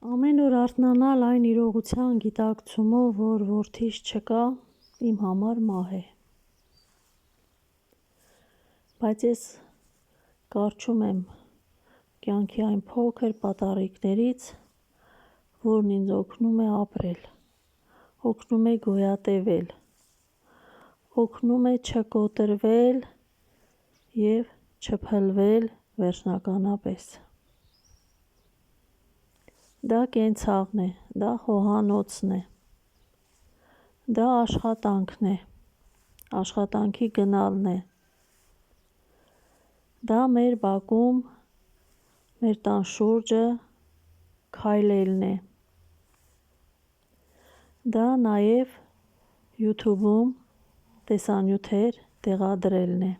Ամեն օր արթնանալ այն իրողության գիտակցումով, որ որդիս չկա, իմ համար մահ է։ Բայց ես կառչում եմ կյանքի այն փոքր պատառիկներից, որն ինձ օգնում է ապրել, օգնում է գոյատևել, օգնում է չկոտրվել և չփլվել վերջնականապես։ Դա կենցաղն է, դա խոհանոցն է, դա աշխատանքն է, աշխատանքի գնալն է, դա մեր բակում, մեր տան շուրջը քայլելն է, դա նաև YouTube-ում տեսանյութեր տեղադրելն է։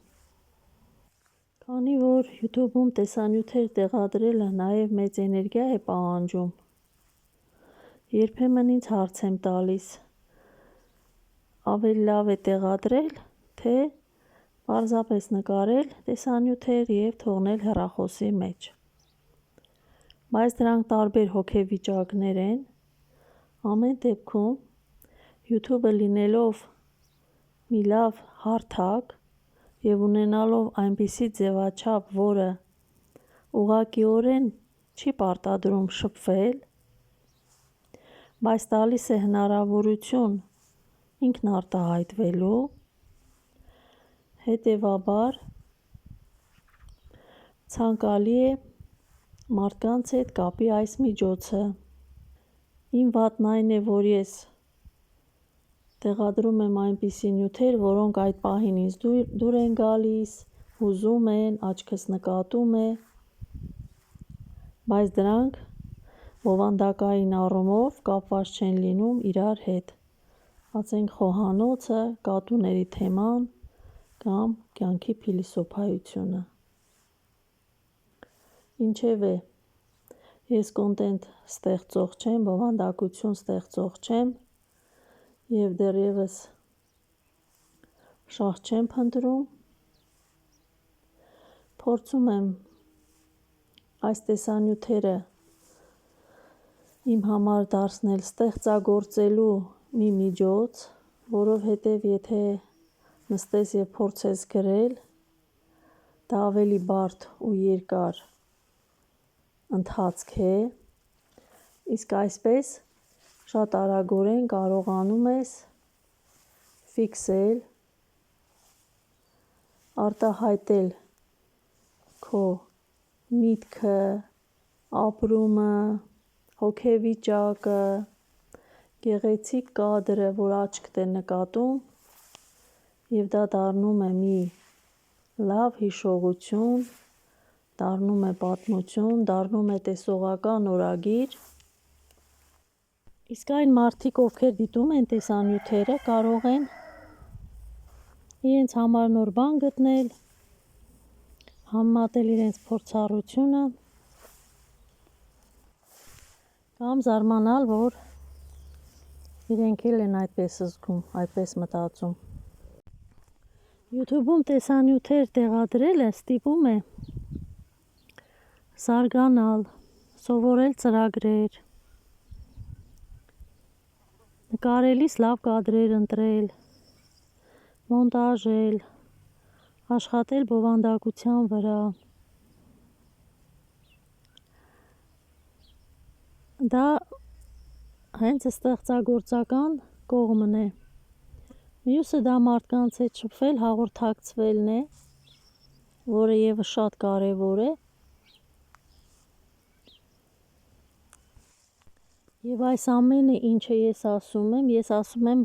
Քանի որ YouTube-ում տեսանյութեր տեղադրելը նաև մեծ էներգիա է պահանջում, երբեմն ինձ հարց եմ տալիս. ավելի լավ է տեղադրել, թե պարզապես նկարել տեսանյութեր և թողնել հեռախոսի մեջ։ Բայց դրանք տարբեր հոգեվիճակներ են։ Ամեն դեպքում YouTube-ը լինելով մի լավ հարթակ և ունենալով այնպիսի ձևաչափ, որը ուղղակիորեն չի պարտադրում շփվել, բայց տալիս է հնարավորություն ինքնարտահայտվելու, հետևաբար ցանկալի է մարդկանց հետ կապի այս միջոցը։ Իմ վատն այն է, որ ես տեղադրում եմ այնպիսի նյութեր, որոնք այդ պահին ինձ դուր են գալիս, հուզում են, աչքս նկատում է, բայց դրանք բովանդակային առումով կապված չեն լինում իրար հետ, ասենք խոհանոցը, կատուների թեման կամ կյանքի փիլիսոփայությունը։ Ինչևէ, ես կոնտենտ ստեղծող չեմ, բովանդակություն ստեղծող չեմ և դեռևս շահ չեմ փնտրում, փորձում եմ այս տեսանյութերը իմ համար դարձնել ստեղծագործելու մի միջոց, որովհետև եթե նստես և փորձես գրել, դա ավելի բարդ ու երկար ընթացք է, իսկ այսպես շատ արագորեն կարողանում ես ֆիքսել, արտահայտել քո միտքը, ապրումը, հոգեվիճակը, գեղեցիկ կադրը, որ աչքդ է նկատում, և դա դառնում է մի լավ հիշողություն, դառնում է պատմություն, դառնում է տեսողական օրագիր, իսկ այն մարդիկ, ովքեր դիտում են տեսանյութերը, կարող են իրենց համար նոր բան գտնել, համեմատել իրենց փորձառությունը կամ զարմանալ, որ իրենք էլ են այդպես զգում, այդպես մտածում։ YouTube-ում տեսանյութեր տեղադրելը ստիպում է զարգանալ, սովորել ծրագրեր, նկարելիս լավ կադրեր ընտրել, մոնտաժել, աշխատել բովանդակության վրա։ Դա հենց ստեղծագործական կողմն է։ Մյուսը դա մարդկանց հետ շփվել, հաղորդակցվելն է, որը ևս շատ կարևոր է։ Եվ այս ամենը, ինչը ես ասում եմ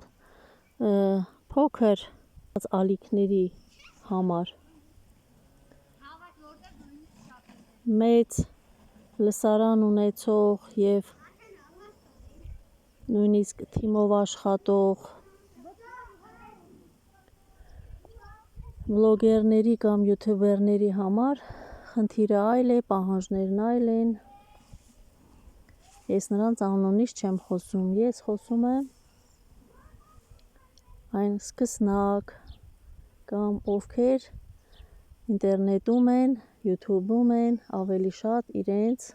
փոքր ալիքների համար։ Մեծ լսարան ունեցող և նույնիսկ թիմով աշխատող վլոգերների կամ յութուբերների համար խնդիրը այլ է, պահանջներն այլ են։ Ես նրանց անունից չեմ խոսում, ես խոսում եմ այն սկսնակ կամ ովքեր ինտերնետում են, YouTube-ում են, ավելի շատ իրենց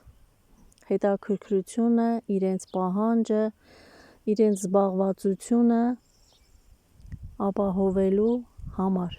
հետաքրքրությունը, իրենց պահանջը, իրենց զբաղվածությունը ապահովելու համար։